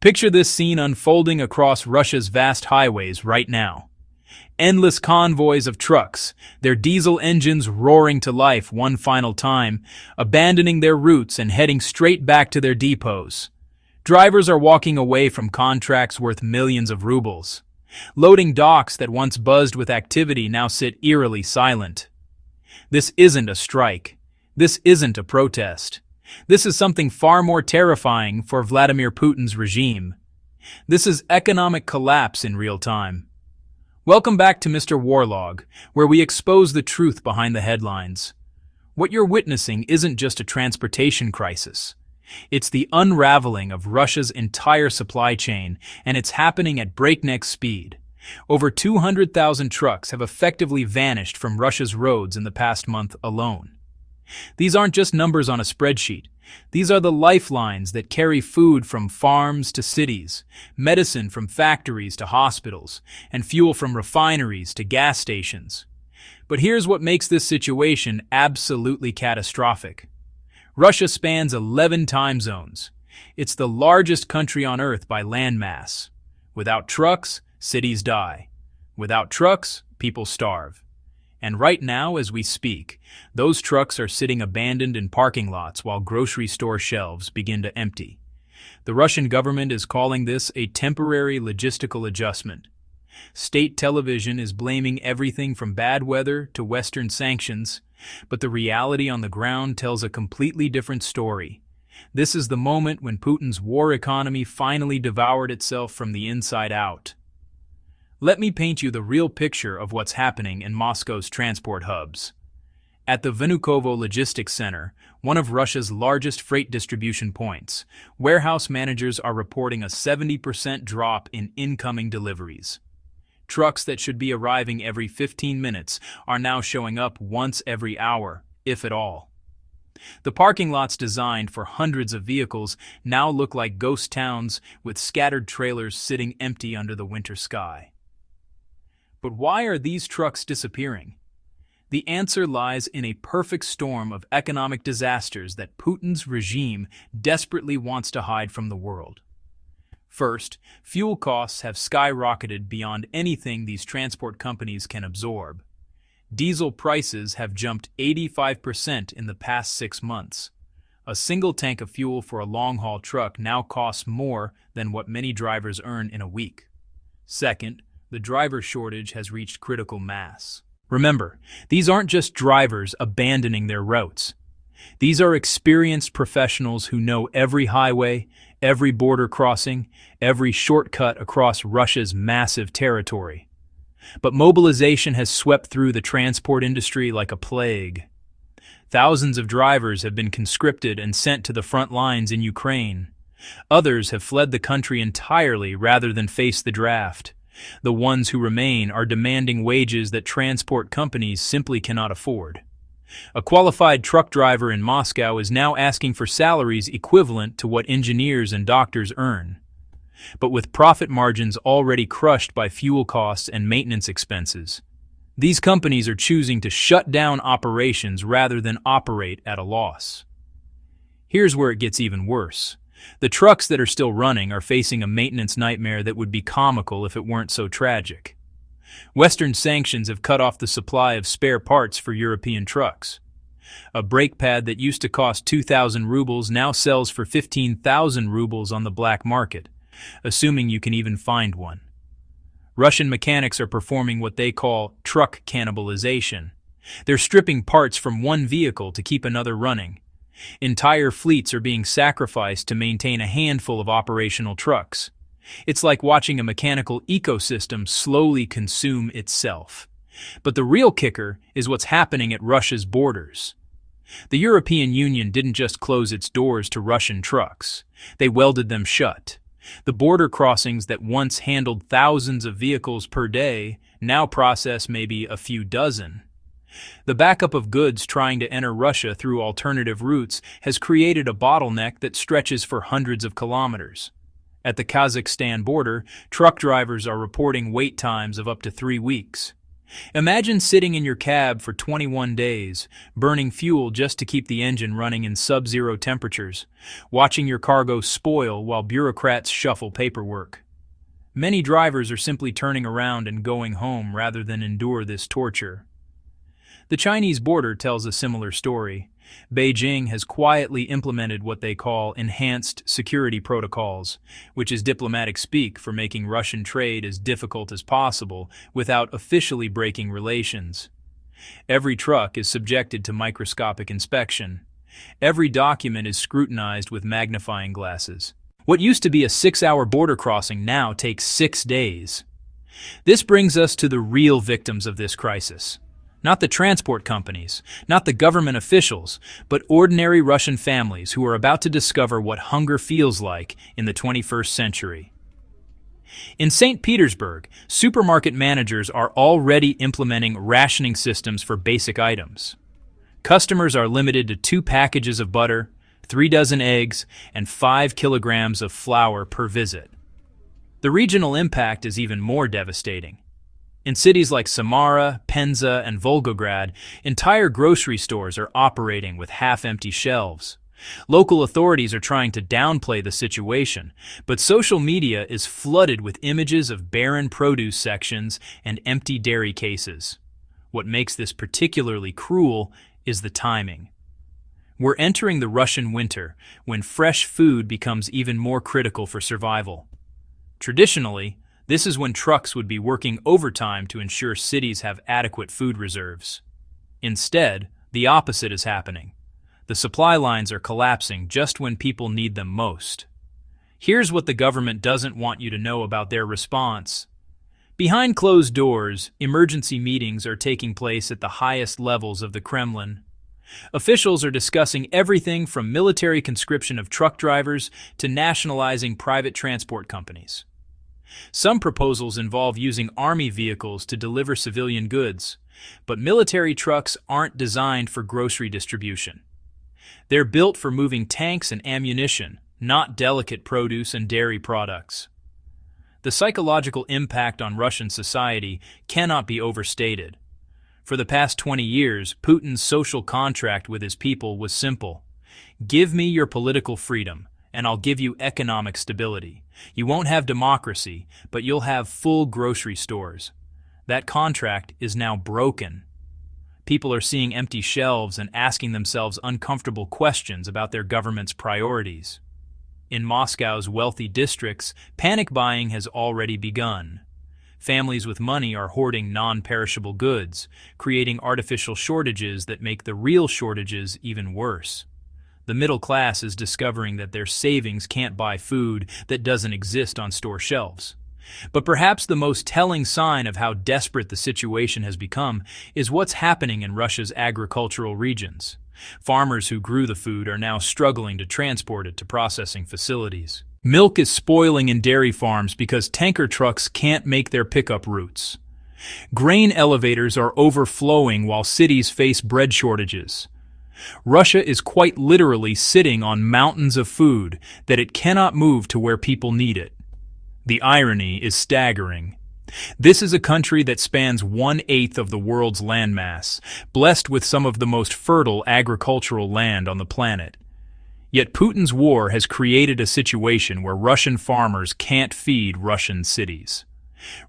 Picture this scene unfolding across Russia's vast highways right now. Endless convoys of trucks, their diesel engines roaring to life one final time, abandoning their routes and heading straight back to their depots. Drivers are walking away from contracts worth millions of rubles. Loading docks that once buzzed with activity now sit eerily silent. This isn't a strike. This isn't a protest. This is something far more terrifying for Vladimir Putin's regime. This is economic collapse in real time. Welcome back to Mr. Warlog, where we expose the truth behind the headlines. What you're witnessing isn't just a transportation crisis. It's the unraveling of Russia's entire supply chain, and it's happening at breakneck speed. Over 200,000 trucks have effectively vanished from Russia's roads in the past month alone. These aren't just numbers on a spreadsheet. These are the lifelines that carry food from farms to cities, medicine from factories to hospitals, and fuel from refineries to gas stations. But here's what makes this situation absolutely catastrophic. Russia spans 11 time zones. It's the largest country on Earth by landmass. Without trucks, cities die. Without trucks, people starve. And right now, as we speak, those trucks are sitting abandoned in parking lots while grocery store shelves begin to empty. The Russian government is calling this a temporary logistical adjustment. State television is blaming everything from bad weather to Western sanctions, but the reality on the ground tells a completely different story. This is the moment when Putin's war economy finally devoured itself from the inside out. Let me paint you the real picture of what's happening in Moscow's transport hubs. At the Vnukovo Logistics Center, one of Russia's largest freight distribution points, warehouse managers are reporting a 70% drop in incoming deliveries. Trucks that should be arriving every 15 minutes are now showing up once every hour, if at all. The parking lots designed for hundreds of vehicles now look like ghost towns with scattered trailers sitting empty under the winter sky. But why are these trucks disappearing? The answer lies in a perfect storm of economic disasters that Putin's regime desperately wants to hide from the world. First, fuel costs have skyrocketed beyond anything these transport companies can absorb. Diesel prices have jumped 85% in the past 6 months. A single tank of fuel for a long-haul truck now costs more than what many drivers earn in a week. Second, the driver shortage has reached critical mass. Remember, these aren't just drivers abandoning their routes. These are experienced professionals who know every highway, every border crossing, every shortcut across Russia's massive territory. But mobilization has swept through the transport industry like a plague. Thousands of drivers have been conscripted and sent to the front lines in Ukraine. Others have fled the country entirely rather than face the draft. The ones who remain are demanding wages that transport companies simply cannot afford. A qualified truck driver in Moscow is now asking for salaries equivalent to what engineers and doctors earn. But with profit margins already crushed by fuel costs and maintenance expenses, these companies are choosing to shut down operations rather than operate at a loss. Here's where it gets even worse. The trucks that are still running are facing a maintenance nightmare that would be comical if it weren't so tragic. Western sanctions have cut off the supply of spare parts for European trucks. A brake pad that used to cost 2,000 rubles now sells for 15,000 rubles on the black market, assuming you can even find one. Russian mechanics are performing what they call truck cannibalization. They're stripping parts from one vehicle to keep another running. Entire fleets are being sacrificed to maintain a handful of operational trucks. It's like watching a mechanical ecosystem slowly consume itself. But the real kicker is what's happening at Russia's borders. The European Union didn't just close its doors to Russian trucks. They welded them shut. The border crossings that once handled thousands of vehicles per day now process maybe a few dozen. The backup of goods trying to enter Russia through alternative routes has created a bottleneck that stretches for hundreds of kilometers. At the Kazakhstan border, truck drivers are reporting wait times of up to 3 weeks. Imagine sitting in your cab for 21 days, burning fuel just to keep the engine running in sub-zero temperatures, watching your cargo spoil while bureaucrats shuffle paperwork. Many drivers are simply turning around and going home rather than endure this torture. The Chinese border tells a similar story. Beijing has quietly implemented what they call enhanced security protocols, which is diplomatic speak for making Russian trade as difficult as possible without officially breaking relations. Every truck is subjected to microscopic inspection. Every document is scrutinized with magnifying glasses. What used to be a 6-hour border crossing now takes 6 days. This brings us to the real victims of this crisis. Not the transport companies, not the government officials, but ordinary Russian families who are about to discover what hunger feels like in the 21st century. In St. Petersburg, supermarket managers are already implementing rationing systems for basic items. Customers are limited to 2 packages of butter, 3 dozen eggs, and 5 kilograms of flour per visit. The regional impact is even more devastating. In cities like Samara, Penza, and Volgograd, entire grocery stores are operating with half-empty shelves. Local authorities are trying to downplay the situation, but social media is flooded with images of barren produce sections and empty dairy cases. What makes this particularly cruel is the timing. We're entering the Russian winter, when fresh food becomes even more critical for survival. Traditionally, this is when trucks would be working overtime to ensure cities have adequate food reserves. Instead, the opposite is happening. The supply lines are collapsing just when people need them most. Here's what the government doesn't want you to know about their response. Behind closed doors, emergency meetings are taking place at the highest levels of the Kremlin. Officials are discussing everything from military conscription of truck drivers to nationalizing private transport companies. Some proposals involve using army vehicles to deliver civilian goods, but military trucks aren't designed for grocery distribution. They're built for moving tanks and ammunition, not delicate produce and dairy products. The psychological impact on Russian society cannot be overstated. For the past 20 years, Putin's social contract with his people was simple. Give me your political freedom, and I'll give you economic stability. You won't have democracy, but you'll have full grocery stores. That contract is now broken. People are seeing empty shelves and asking themselves uncomfortable questions about their government's priorities. In Moscow's wealthy districts, panic buying has already begun. Families with money are hoarding non-perishable goods, creating artificial shortages that make the real shortages even worse. The middle class is discovering that their savings can't buy food that doesn't exist on store shelves. But perhaps the most telling sign of how desperate the situation has become is what's happening in Russia's agricultural regions. Farmers who grew the food are now struggling to transport it to processing facilities. Milk is spoiling in dairy farms because tanker trucks can't make their pickup routes. Grain elevators are overflowing while cities face bread shortages. Russia is quite literally sitting on mountains of food that it cannot move to where people need it. The irony is staggering. This is a country that spans 1/8 of the world's landmass, blessed with some of the most fertile agricultural land on the planet. Yet Putin's war has created a situation where Russian farmers can't feed Russian cities.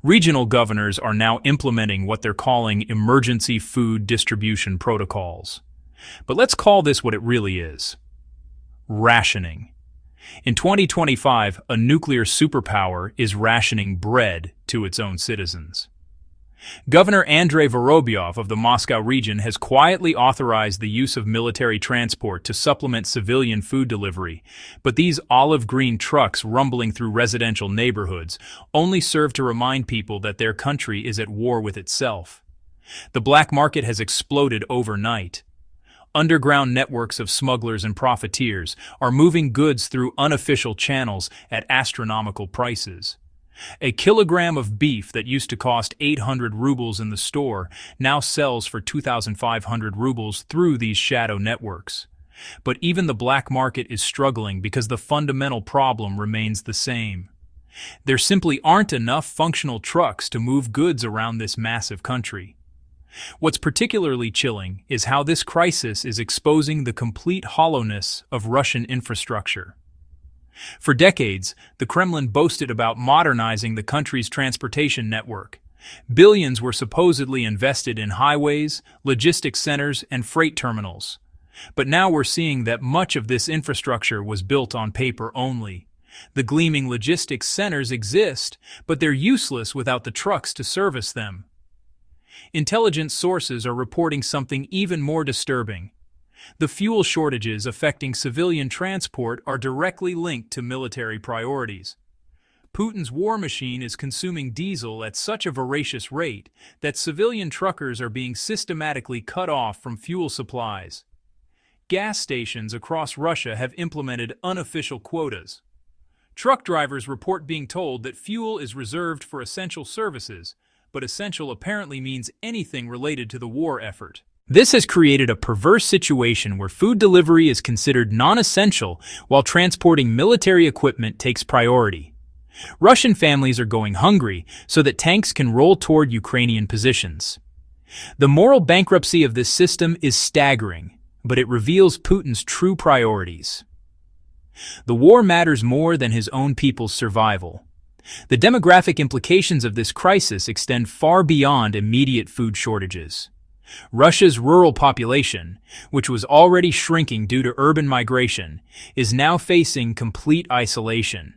Regional governors are now implementing what they're calling emergency food distribution protocols. But let's call this what it really is: rationing. In 2025, a nuclear superpower is rationing bread to its own citizens. Governor Andrei Vorobyov of the Moscow region has quietly authorized the use of military transport to supplement civilian food delivery, but these olive-green trucks rumbling through residential neighborhoods only serve to remind people that their country is at war with itself. The black market has exploded overnight. Underground networks of smugglers and profiteers are moving goods through unofficial channels at astronomical prices. A kilogram of beef that used to cost 800 rubles in the store now sells for 2,500 rubles through these shadow networks. But even the black market is struggling because the fundamental problem remains the same. There simply aren't enough functional trucks to move goods around this massive country. What's particularly chilling is how this crisis is exposing the complete hollowness of Russian infrastructure. For decades, the Kremlin boasted about modernizing the country's transportation network. Billions were supposedly invested in highways, logistics centers, and freight terminals. But now we're seeing that much of this infrastructure was built on paper only. The gleaming logistics centers exist, but they're useless without the trucks to service them. Intelligence sources are reporting something even more disturbing. The fuel shortages affecting civilian transport are directly linked to military priorities. Putin's war machine is consuming diesel at such a voracious rate that civilian truckers are being systematically cut off from fuel supplies. Gas stations across Russia have implemented unofficial quotas. Truck drivers report being told that fuel is reserved for essential services, but essential apparently means anything related to the war effort. This has created a perverse situation where food delivery is considered non-essential while transporting military equipment takes priority. Russian families are going hungry so that tanks can roll toward Ukrainian positions. The moral bankruptcy of this system is staggering, but it reveals Putin's true priorities. The war matters more than his own people's survival. The demographic implications of this crisis extend far beyond immediate food shortages. Russia's rural population, which was already shrinking due to urban migration, is now facing complete isolation.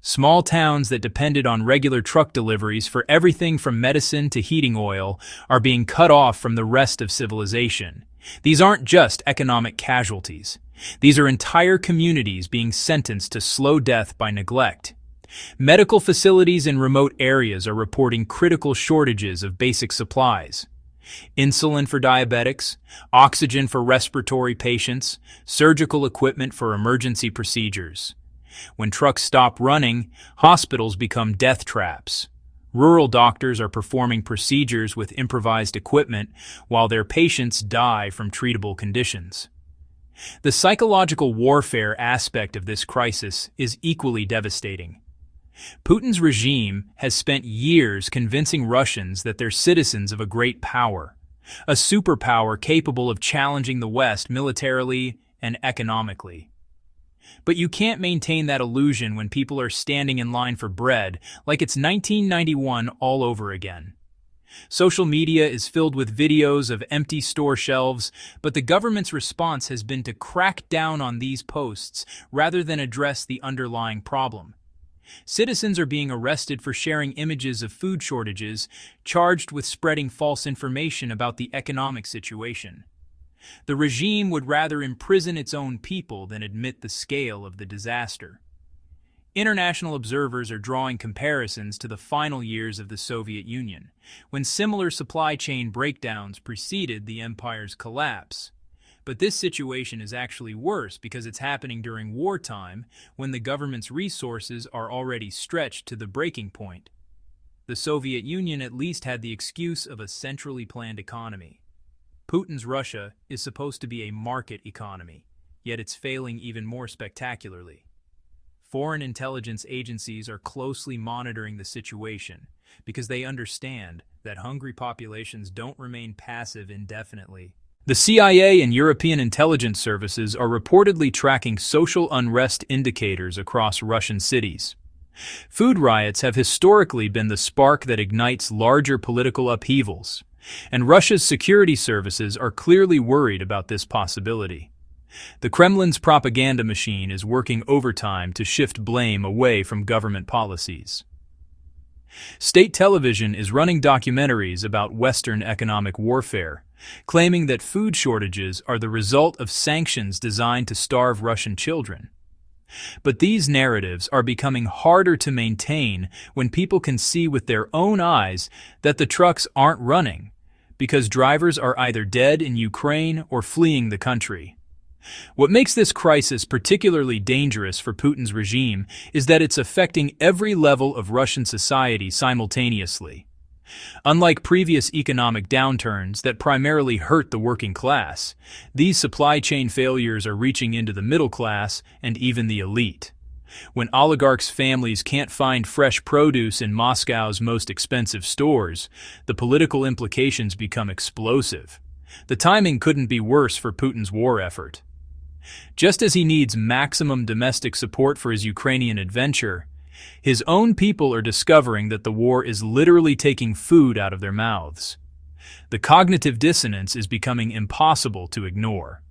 Small towns that depended on regular truck deliveries for everything from medicine to heating oil are being cut off from the rest of civilization. These aren't just economic casualties. These are entire communities being sentenced to slow death by neglect. Medical facilities in remote areas are reporting critical shortages of basic supplies. Insulin for diabetics, oxygen for respiratory patients, surgical equipment for emergency procedures. When trucks stop running, hospitals become death traps. Rural doctors are performing procedures with improvised equipment while their patients die from treatable conditions. The psychological warfare aspect of this crisis is equally devastating. Putin's regime has spent years convincing Russians that they're citizens of a great power, a superpower capable of challenging the West militarily and economically. But you can't maintain that illusion when people are standing in line for bread like it's 1991 all over again. Social media is filled with videos of empty store shelves, but the government's response has been to crack down on these posts rather than address the underlying problem. Citizens are being arrested for sharing images of food shortages, charged with spreading false information about the economic situation. The regime would rather imprison its own people than admit the scale of the disaster. International observers are drawing comparisons to the final years of the Soviet Union, when similar supply chain breakdowns preceded the empire's collapse. But this situation is actually worse because it's happening during wartime when the government's resources are already stretched to the breaking point. The Soviet Union at least had the excuse of a centrally planned economy. Putin's Russia is supposed to be a market economy, yet it's failing even more spectacularly. Foreign intelligence agencies are closely monitoring the situation because they understand that hungry populations don't remain passive indefinitely. The CIA and European intelligence services are reportedly tracking social unrest indicators across Russian cities. Food riots have historically been the spark that ignites larger political upheavals, and Russia's security services are clearly worried about this possibility. The Kremlin's propaganda machine is working overtime to shift blame away from government policies. State television is running documentaries about Western economic warfare, claiming that food shortages are the result of sanctions designed to starve Russian children. But these narratives are becoming harder to maintain when people can see with their own eyes that the trucks aren't running, because drivers are either dead in Ukraine or fleeing the country. What makes this crisis particularly dangerous for Putin's regime is that it's affecting every level of Russian society simultaneously. Unlike previous economic downturns that primarily hurt the working class, these supply chain failures are reaching into the middle class and even the elite. When oligarchs' families can't find fresh produce in Moscow's most expensive stores, the political implications become explosive. The timing couldn't be worse for Putin's war effort. Just as he needs maximum domestic support for his Ukrainian adventure, his own people are discovering that the war is literally taking food out of their mouths. The cognitive dissonance is becoming impossible to ignore.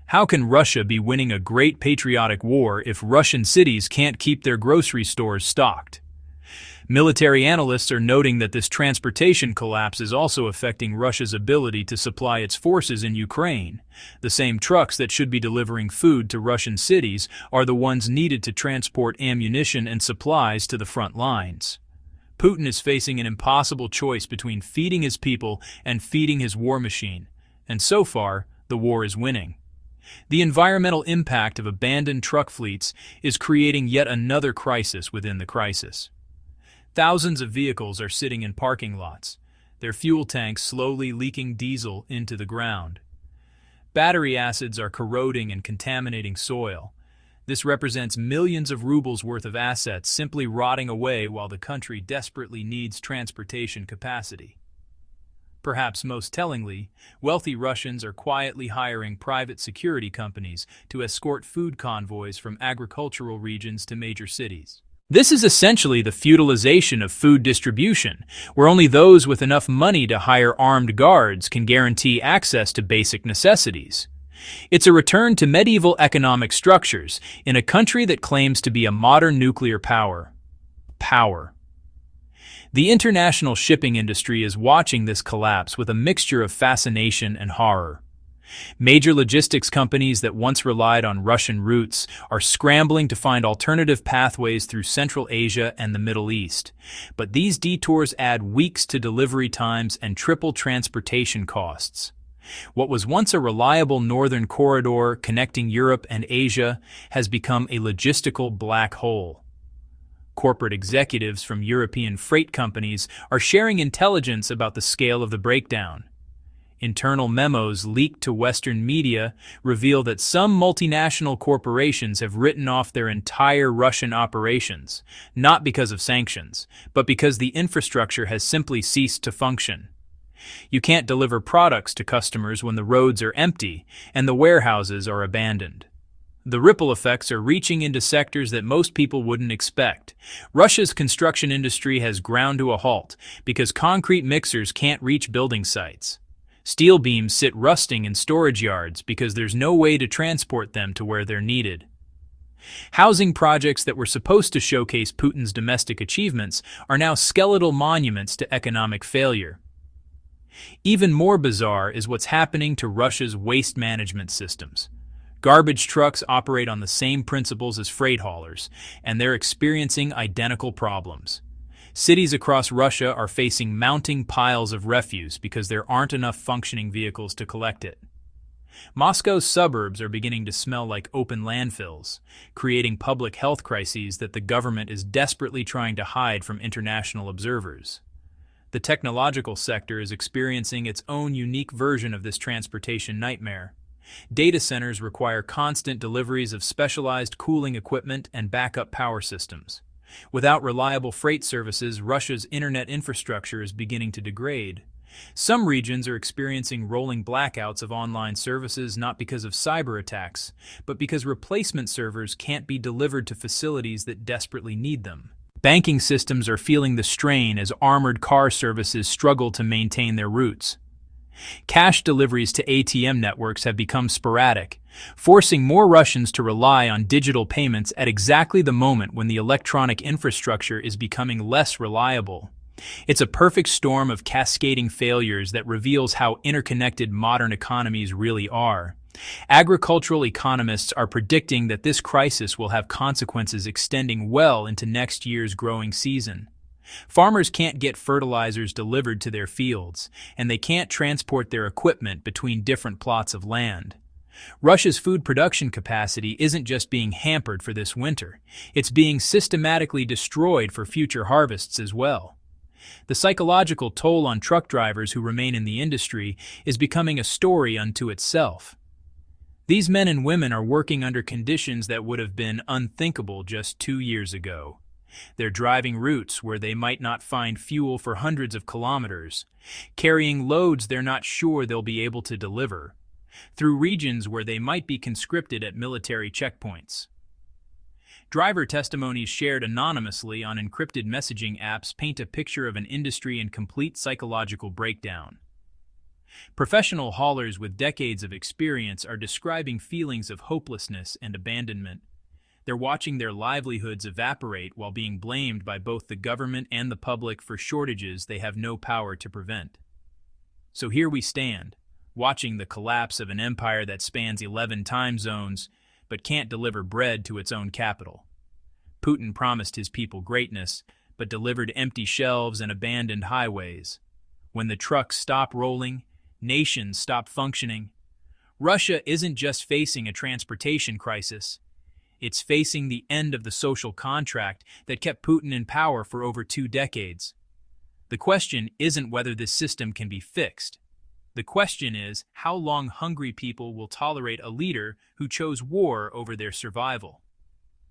How can Russia be winning a great patriotic war if Russian cities can't keep their grocery stores stocked? Military analysts are noting that this transportation collapse is also affecting Russia's ability to supply its forces in Ukraine. The same trucks that should be delivering food to Russian cities are the ones needed to transport ammunition and supplies to the front lines. Putin is facing an impossible choice between feeding his people and feeding his war machine, and so far, the war is winning. The environmental impact of abandoned truck fleets is creating yet another crisis within the crisis. Thousands of vehicles are sitting in parking lots, their fuel tanks slowly leaking diesel into the ground. Battery acids are corroding and contaminating soil. This represents millions of rubles worth of assets simply rotting away while the country desperately needs transportation capacity. Perhaps most tellingly, wealthy Russians are quietly hiring private security companies to escort food convoys from agricultural regions to major cities. This is essentially the feudalization of food distribution, where only those with enough money to hire armed guards can guarantee access to basic necessities. It's a return to medieval economic structures in a country that claims to be a modern nuclear power. The international shipping industry is watching this collapse with a mixture of fascination and horror. Major logistics companies that once relied on Russian routes are scrambling to find alternative pathways through Central Asia and the Middle East. But these detours add weeks to delivery times and triple transportation costs. What was once a reliable northern corridor connecting Europe and Asia has become a logistical black hole. Corporate executives from European freight companies are sharing intelligence about the scale of the breakdown. Internal memos leaked to Western media reveal that some multinational corporations have written off their entire Russian operations, not because of sanctions, but because the infrastructure has simply ceased to function. You can't deliver products to customers when the roads are empty and the warehouses are abandoned. The ripple effects are reaching into sectors that most people wouldn't expect. Russia's construction industry has ground to a halt because concrete mixers can't reach building sites. Steel beams sit rusting in storage yards because there's no way to transport them to where they're needed. Housing projects that were supposed to showcase Putin's domestic achievements are now skeletal monuments to economic failure. Even more bizarre is what's happening to Russia's waste management systems. Garbage trucks operate on the same principles as freight haulers, and they're experiencing identical problems. Cities across Russia are facing mounting piles of refuse because there aren't enough functioning vehicles to collect it. Moscow's suburbs are beginning to smell like open landfills, creating public health crises that the government is desperately trying to hide from international observers. The technological sector is experiencing its own unique version of this transportation nightmare. Data centers require constant deliveries of specialized cooling equipment and backup power systems. Without reliable freight services, Russia's internet infrastructure is beginning to degrade. Some regions are experiencing rolling blackouts of online services not because of cyber attacks, but because replacement servers can't be delivered to facilities that desperately need them. Banking systems are feeling the strain as armored car services struggle to maintain their routes. Cash deliveries to ATM networks have become sporadic, forcing more Russians to rely on digital payments at exactly the moment when the electronic infrastructure is becoming less reliable. It's a perfect storm of cascading failures that reveals how interconnected modern economies really are. Agricultural economists are predicting that this crisis will have consequences extending well into next year's growing season. Farmers can't get fertilizers delivered to their fields, and they can't transport their equipment between different plots of land. Russia's food production capacity isn't just being hampered for this winter, it's being systematically destroyed for future harvests as well. The psychological toll on truck drivers who remain in the industry is becoming a story unto itself. These men and women are working under conditions that would have been unthinkable just 2 years ago. They're driving routes where they might not find fuel for hundreds of kilometers, carrying loads they're not sure they'll be able to deliver, through regions where they might be conscripted at military checkpoints. Driver testimonies shared anonymously on encrypted messaging apps paint a picture of an industry in complete psychological breakdown. Professional haulers with decades of experience are describing feelings of hopelessness and abandonment. They're watching their livelihoods evaporate while being blamed by both the government and the public for shortages they have no power to prevent. So here we stand, watching the collapse of an empire that spans 11 time zones but can't deliver bread to its own capital. Putin promised his people greatness, but delivered empty shelves and abandoned highways. When the trucks stop rolling, nations stop functioning. Russia isn't just facing a transportation crisis. It's facing the end of the social contract that kept Putin in power for over 2 decades. The question isn't whether this system can be fixed. The question is how long hungry people will tolerate a leader who chose war over their survival.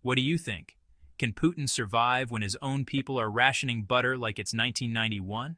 What do you think? Can Putin survive when his own people are rationing butter like it's 1991?